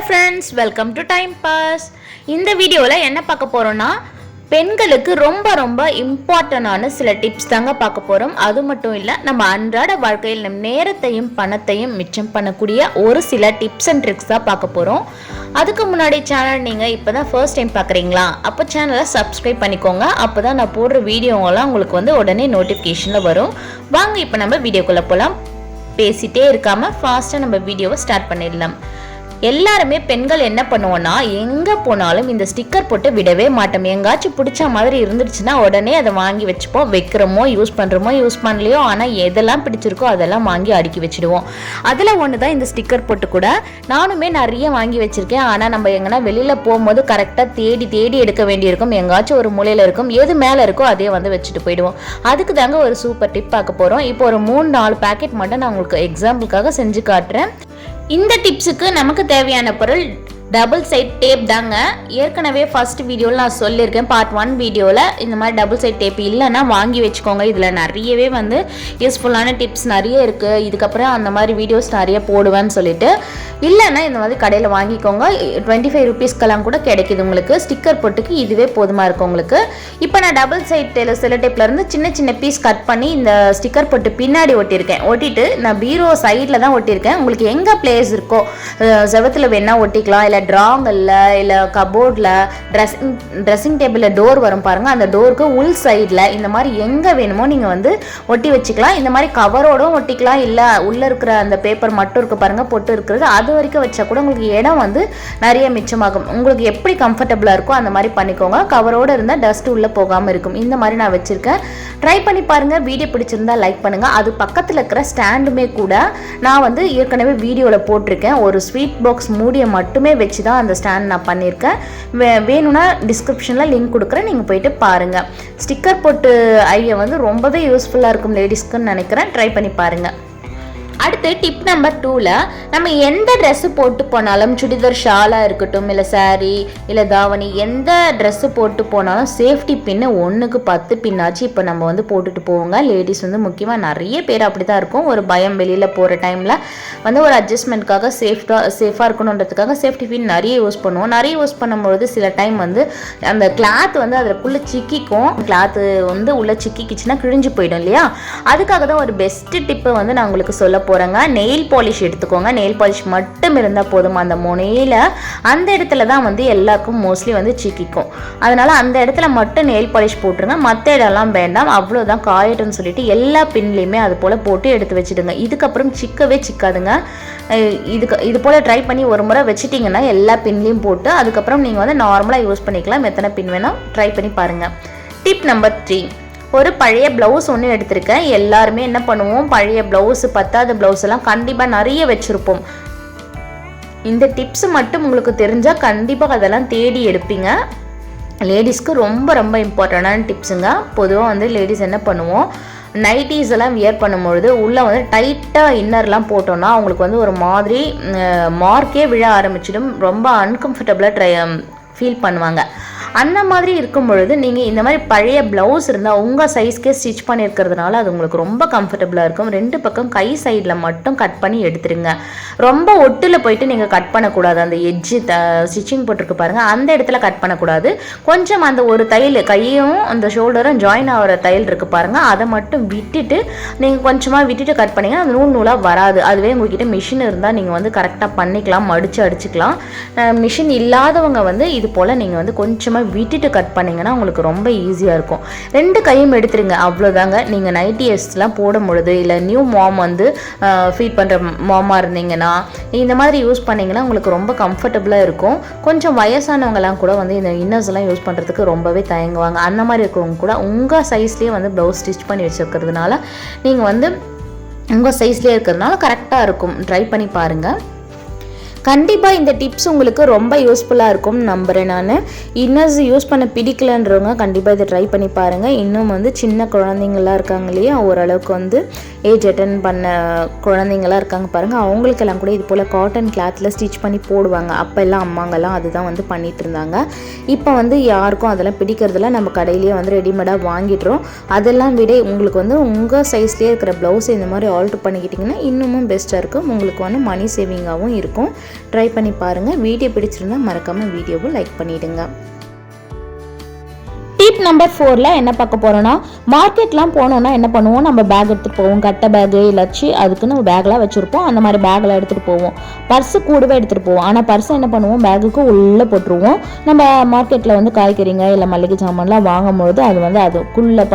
Friends, welcome to time pass. இந்த வீடியோவில் என்ன பார்க்க போகிறோன்னா, பெண்களுக்கு ரொம்ப ரொம்ப இம்பார்ட்டண்டான சில டிப்ஸ் தாங்க பார்க்க போகிறோம். அது மட்டும் இல்லை, நம்ம அன்றாட வாழ்க்கையில் நம் நேரத்தையும் பணத்தையும் மிச்சம் பண்ணக்கூடிய ஒரு சில டிப்ஸ் அண்ட் ட்ரிக்ஸ் தான் பார்க்க போகிறோம். அதுக்கு முன்னாடி சேனல் நீங்கள் இப்போ தான் ஃபர்ஸ்ட் டைம் பார்க்குறீங்களா, அப்போ சேனலை சப்ஸ்கிரைப் பண்ணிக்கோங்க. அப்போ தான் நான் போடுற வீடியோவெல்லாம் உங்களுக்கு வந்து உடனே நோட்டிஃபிகேஷனில் வரும். வாங்க இப்போ நம்ம வீடியோக்குள்ளே போகலாம். பேசிகிட்டே இருக்காமல் ஃபாஸ்ட்டாக நம்ம வீடியோவை ஸ்டார்ட் பண்ணிடலாம். எல்லாருமே பெண்கள் என்ன பண்ணுவோன்னா, எங்கே போனாலும் இந்த ஸ்டிக்கர் போட்டு விடவே மாட்டோம். எங்காச்சும் பிடிச்ச மாதிரி இருந்துச்சுன்னா உடனே அதை வாங்கி வச்சுப்போம். வைக்கிறோமோ யூஸ் பண்ணுறோமோ யூஸ் பண்ணலையோ, ஆனால் எதெல்லாம் பிடிச்சிருக்கோ அதெல்லாம் வாங்கி அடுக்கி வச்சுடுவோம். அதில் ஒன்று தான் இந்த ஸ்டிக்கர் போட்டு கூட. நானுமே நிறைய வாங்கி வச்சுருக்கேன். ஆனால் நம்ம எங்கன்னா வெளியில் போகும்போது கரெக்டாக தேடி தேடி எடுக்க வேண்டியிருக்கும். எங்காச்சும் ஒரு மூலையில் இருக்கும், எது மேலே இருக்கோ அதே வந்து வச்சுட்டு போயிடுவோம். அதுக்கு தாங்க ஒரு சூப்பர் டிப் பார்க்க போகிறோம். இப்போ ஒரு 3-4 பேக்கெட் மட்டும் நான் உங்களுக்கு எக்ஸாம்பிளுக்காக செஞ்சு காட்டுறேன். இந்த டிப்ஸுக்கு நமக்கு தேவையான பொருள் டபுள் சைட் டேப் தாங்க. ஏற்கனவே ஃபர்ஸ்ட் வீடியோவில் நான் சொல்லியிருக்கேன், பார்ட் 1 வீடியோவில். இந்த மாதிரி டபுள் சைட் டேப் இல்லைன்னா வாங்கி வச்சுக்கோங்க. இதில் நிறையவே வந்து யூஸ்ஃபுல்லான டிப்ஸ் நிறைய இருக்குது. இதுக்கப்புறம் அந்த மாதிரி வீடியோஸ் நிறைய போடுவேன்னு சொல்லிட்டு, இல்லைன்னா இந்த மாதிரி கடையில் வாங்கிக்கோங்க. 25 ருபீஸ்க்கெல்லாம் கூட கிடைக்கிது உங்களுக்கு. ஸ்டிக்கர் போட்டுக்கு இதுவே போதுமாக இருக்கும் உங்களுக்கு. இப்போ நான் டபுள் சைட் செல்லோ டேப்லேருந்து சின்ன சின்ன பீஸ் கட் பண்ணி இந்த ஸ்டிக்கர் போட்டு பின்னாடி ஒட்டியிருக்கேன். ஒட்டிட்டு நான் பீரோ சைடில் தான் ஒட்டியிருக்கேன். உங்களுக்கு எங்கே பிளேஸ் இருக்கோ, செவத்தில் வேணால் ஒட்டிக்கலாம், இல்லை ட்ராங்கல்ல, இல்லை கபோர்டில், ட்ரெஸ்ஸிங் டேபிளில் டோர் வரும் பாருங்கள், அந்த டோருக்கு உள் சைடில் இந்த மாதிரி எங்கே வேணுமோ நீங்கள் வந்து ஒட்டி வச்சுக்கலாம். இந்த மாதிரி கவரோடும் ஒட்டிக்கலாம், இல்லை உள்ளே இருக்கிற அந்த பேப்பர் மட்டும் இருக்குது பாருங்கள் பொட்டு இருக்கிறது, அது வரைக்கும் வச்சா கூட உங்களுக்கு இடம் வந்து நிறைய மிச்சமாகும். உங்களுக்கு எப்படி கம்ஃபர்டபுளாக இருக்கோ அந்த மாதிரி பண்ணிக்கோங்க. கவரோடு இருந்தால் டஸ்ட் உள்ளே போகாமல் இருக்கும். இந்த மாதிரி நான் வச்சுருக்கேன். ட்ரை பண்ணி பாருங்கள். வீடியோ பிடிச்சிருந்தா லைக் பண்ணுங்கள். அது பக்கத்தில் இருக்கிற ஸ்டாண்டுமே கூட நான் வந்து ஏற்கனவே வீடியோவில் போட்டிருக்கேன். ஒரு ஸ்வீட் பாக்ஸ் மூடியை மட்டுமே வச்சு தான் அந்த ஸ்டாண்ட் நான் பண்ணியிருக்கேன். வேணும்னா டிஸ்கிரிப்ஷனில் லிங்க் கொடுக்குறேன், நீங்கள் போயிட்டு பாருங்கள். ஸ்டிக்கர் போட்டு ஐடியா வந்து ரொம்பவே யூஸ்ஃபுல்லாக இருக்கும் லேடிஸ்க்குன்னு நினைக்கிறேன். ட்ரை பண்ணி பாருங்கள். அடுத்து டிப் நம்பர் 2ல், நம்ம எந்த ட்ரெஸ்ஸு போட்டு போனாலும், சுடிதார் ஷாலாக இருக்கட்டும், இல்லை சாரீ, இல்லை தாவணி, எந்த ட்ரெஸ்ஸு போட்டு போனாலும் சேஃப்டி பின்னு 1க்கு 10 பின்னாச்சு இப்போ நம்ம வந்து போட்டுட்டு போவோங்க. லேடிஸ் வந்து முக்கியமாக நிறைய பேர் அப்படி தான் இருக்கும். ஒரு பயம், வெளியில் போகிற டைமில் வந்து ஒரு அட்ஜஸ்ட்மெண்ட்காக சேஃபாக இருக்கணுன்றதுக்காக சேஃப்டி பின் நிறைய யூஸ் பண்ணுவோம். நிறைய யூஸ் பண்ணும்பொழுது சில டைம் வந்து அந்த கிளாத் வந்து அதுக்குள்ளே சிக்கிக்கும். கிளாத்து வந்து உள்ளே சிக்கிக்கிச்சுன்னா கிழிஞ்சு போயிடும் இல்லையா? அதுக்காக தான் ஒரு பெஸ்ட்டு டிப்பை வந்து நான் உங்களுக்கு சொல்ல போகிறேங்க. நெயில் பாலிஷ் எடுத்துக்கோங்க. நெயில் பாலிஷ் மட்டும் இருந்தால் போதும். அந்த முனையில் அந்த இடத்துல தான் வந்து எல்லாருக்கும் மோஸ்ட்லி வந்து சிக்கிக்கும். அதனால் அந்த இடத்துல மட்டும் நெயில் பாலிஷ் போட்டுருங்க. மற்ற இடம்லாம் வேண்டாம், அவ்வளோதான் காயட்டும்னு சொல்லிட்டு எல்லா பின்லேயுமே அது போல் போட்டு எடுத்து வச்சுடுங்க. இதுக்கப்புறம் சிக்கவே சிக்காதுங்க. இது போல் ட்ரை பண்ணி ஒரு முறை வச்சுட்டிங்கன்னா எல்லா பின்லேயும் போட்டு அதுக்கப்புறம் நீங்கள் வந்து நார்மலாக யூஸ் பண்ணிக்கலாம். எத்தனை பின் வேணால் ட்ரை பண்ணி பாருங்கள். டிப் நம்பர் 3, ஒரு பழைய ப்ளவுஸ் ஒன்று எடுத்திருக்கேன். எல்லாருமே என்ன பண்ணுவோம், பழைய ப்ளவுஸு, பத்தாத ப்ளவுஸ் எல்லாம் கண்டிப்பாக நிறைய வச்சுருப்போம். இந்த டிப்ஸ் மட்டும் உங்களுக்கு தெரிஞ்சால் கண்டிப்பாக அதெல்லாம் தேடி எடுப்பீங்க. லேடிஸ்க்கு ரொம்ப ரொம்ப இம்பார்ட்டண்டான டிப்ஸுங்க. பொதுவாக வந்து லேடிஸ் என்ன பண்ணுவோம், நைட்டிஸ் எல்லாம் வியர் பண்ணும்பொழுது உள்ளே வந்து டைட்டாக இன்னர்லாம் போட்டோன்னா அவங்களுக்கு வந்து ஒரு மாதிரி மார்க்கே விழ ஆரம்பிச்சிடும். ரொம்ப அன்கம்ஃபர்டபுளாக ஃபீல் பண்ணுவாங்க. அந்த மாதிரி இருக்கும் பொழுது நீங்கள் இந்த மாதிரி பழைய ப்ளவுஸ் இருந்தால் உங்கள் சைஸ்க்கே ஸ்டிச் பண்ணியிருக்கிறதுனால அது உங்களுக்கு ரொம்ப கம்ஃபர்டபுளாக இருக்கும். 2 பக்கம் கை சைடில் மட்டும் கட் பண்ணி எடுத்துருங்க. ரொம்ப ஒட்டில் போயிட்டு நீங்கள் கட் பண்ணக்கூடாது. அந்த எட்ஜு ஸ்டிச்சிங் போட்டிருக்கு பாருங்கள், அந்த இடத்துல கட் பண்ணக்கூடாது. கொஞ்சம் அந்த ஒரு தையல், கையும் அந்த ஷோல்டரும் ஜாயின் ஆகிற தையல் இருக்குது பாருங்கள், அதை மட்டும் விட்டுட்டு நீங்கள் கொஞ்சமாக விட்டுட்டு கட் பண்ணிங்கன்னா அந்த நூலாக வராது. அதுவே உங்கள்கிட்ட மிஷின் இருந்தால் நீங்கள் வந்து கரெக்டாக பண்ணிக்கலாம், மடித்து அடிச்சுக்கலாம். மிஷின் இல்லாதவங்க வந்து இது போல் நீங்கள் வந்து கொஞ்சமாக விட்டுட்டு கட் பண்ணிங்கன்னா உங்களுக்கு ரொம்ப ஈஸியாக இருக்கும். 2 கையும் எடுத்துருங்க, அவ்வளோதாங்க. நீங்கள் நைட்டிஸ்லாம் போடும் பொழுது, இல்லை நியூ மாம் வந்து ஃபீட் பண்ணுற மாமாக இருந்தீங்கன்னா இந்த மாதிரி யூஸ் பண்ணிங்கன்னா உங்களுக்கு ரொம்ப கம்ஃபர்டபுளாக இருக்கும். கொஞ்சம் வயசானவங்கலாம் கூட வந்து இந்த இன்னர்ஸ் எல்லாம் யூஸ் பண்ணுறதுக்கு ரொம்பவே தயங்குவாங்க. அந்த மாதிரி இருக்கிறவங்க கூட உங்கள் சைஸ்லேயே வந்து ப்ளவுஸ் ஸ்டிச் பண்ணி வச்சுருக்கிறதுனால நீங்கள் வந்து உங்கள் சைஸ்லேயே இருக்கிறதுனால கரெக்டாக இருக்கும். ட்ரை பண்ணி பாருங்கள். கண்டிப்பாக இந்த டிப்ஸ் உங்களுக்கு ரொம்ப யூஸ்ஃபுல்லாக இருக்கும்னு நம்புகிறேன். நான் இன்னர்ஸ் யூஸ் பண்ண பிடிக்கலன்றவங்க கண்டிப்பாக இதை ட்ரை பண்ணி பாருங்கள். இன்னும் வந்து சின்ன குழந்தைங்களாம் இருக்காங்க இல்லையா, ஓரளவுக்கு வந்து ஏஜ் அட்டன் பண்ண குழந்தைங்களாம் இருக்காங்க பாருங்கள், அவங்களுக்கெல்லாம் கூட இது போல் காட்டன் கிளாத்தில் ஸ்டிச் பண்ணி போடுவாங்க. அப்போ எல்லாம் அம்மாங்கெல்லாம் அதுதான் வந்து பண்ணிகிட்டு இருந்தாங்க. இப்போ வந்து யாருக்கும் அதெல்லாம் பிடிக்கிறதுல நம்ம கடையிலேயே வந்து ரெடிமேடாக வாங்கிடுறோம். அதெல்லாம் விட உங்களுக்கு வந்து உங்கள் சைஸ்லேயே இருக்கிற ப்ளவுஸை இந்த மாதிரி ஆல்ட்ரு பண்ணிக்கிட்டிங்கன்னா இன்னமும் பெஸ்ட்டாக இருக்கும். உங்களுக்கு வந்து மணி சேவிங்காகவும் இருக்கும். ட்ரை பண்ணி பாருங்கள். வீடியோ பிடிச்சிருந்தா மறக்காமல் வீடியோவை லைக் பண்ணிவிடுங்க. டிப் நம்பர் 4ல என்ன பார்க்க போகிறோன்னா, மார்க்கெட்லாம் போனோன்னா என்ன பண்ணுவோம், நம்ம பேக் எடுத்துகிட்டு போவோம். கட்டை பேகு இல்லாச்சு அதுக்குன்னு பேக்லாம் வச்சுருப்போம். அந்த மாதிரி பேக்கெலாம் எடுத்துகிட்டு போவோம். பர்ஸு கூடவே எடுத்துகிட்டு போவோம். ஆனால் பர்ஸை என்ன பண்ணுவோம், பேக்குக்கு உள்ளே போட்டுருவோம். நம்ம மார்க்கெட்டில் வந்து காய்கறிங்க இல்லை மளிகை சாமான்லாம் வாங்கும்பொழுது அதுக்குள்ளே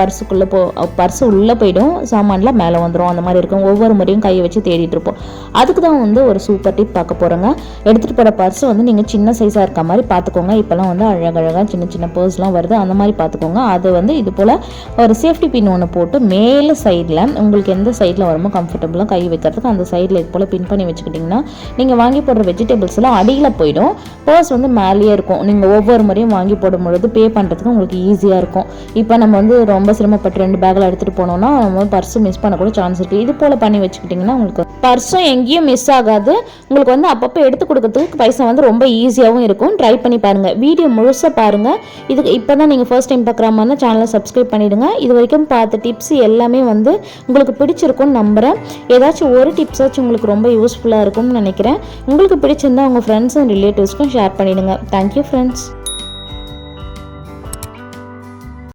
பர்ஸு உள்ளே போயிடும், சாமான்லாம் மேலே வந்துடும். அந்த மாதிரி இருக்கும். ஒவ்வொரு முறையும் கையை வச்சு தேடிட்டு இருப்போம். அதுக்கு தான் வந்து ஒரு சூப்பர் டிப் பார்க்க போகிறோங்க. எடுத்துகிட்டு போகிற பர்ஸு வந்து நீங்கள் சின்ன சைஸாக இருக்க மாதிரி பார்த்துக்கோங்க. இப்போலாம் வந்து அழகழகாக சின்ன சின்ன பர்ஸ்லாம் வருது. அந்த மாதிரி பார்த்துக்கோங்க. அது வந்து இது போல் ஒரு சேஃப்டி பின் ஒன்று போட்டு மேலே சைடில் உங்களுக்கு எந்த சைடில் வருமோ கம்ஃபர்டபுளாக கை வைக்கிறதுக்கு அந்த சைடில் இது போல் பின் பண்ணி வச்சுக்கிட்டிங்கன்னா நீங்கள் வாங்கி போடுற வெஜிடபிள்ஸ் எல்லாம் அடியில் போயிடும். பர்ஸ் வந்து மேலேயே இருக்கும். நீங்கள் ஒவ்வொரு முறையும் வாங்கி போடும் பொழுது பே பண்ணுறதுக்கு உங்களுக்கு ஈஸியாக இருக்கும். இப்போ நம்ம வந்து ரொம்ப சிரமப்பட்டு 2 பேக்கில் எடுத்துகிட்டு போனோம்னா நம்ம பர்ஸு மிஸ் பண்ணக்கூட சான்ஸ் இருக்குது. இது போல் பண்ணி வச்சுக்கிட்டிங்கன்னா உங்களுக்கு பர்ஸும் எங்கேயும் மிஸ் ஆகாது. உங்களுக்கு வந்து அப்பப்போ எடுத்து கொடுக்கறதுக்கு பைசா வந்து ரொம்ப ஈஸியாகவும் இருக்கும். ட்ரை பண்ணி பாருங்கள். வீடியோ முழுசாக பாருங்கள். இதுக்கு இப்போ தான் நீங்கள் ஃபர்ஸ்ட் டைம் பார்க்குற மாதிரி சேனலை சப்ஸ்கிரைப் பண்ணிவிடுங்க. இது வரைக்கும் பார்த்த டிப்ஸ் எல்லாமே வந்து உங்களுக்கு பிடிச்சிருக்கும்னு நம்புகிறேன். ஏதாச்சும் ஒரு டிப்ஸாச்சும் உங்களுக்கு ரொம்ப யூஸ்ஃபுல்லாக இருக்கும்னு நினைக்கிறேன். உங்களுக்கு பிடிச்சிருந்தா உங்கள் ஃப்ரெண்ட்ஸ் அண்ட் ரிலேட்டிவ்ஸ்க்கும் ஷேர் பண்ணிவிடுங்க. Thank you friends.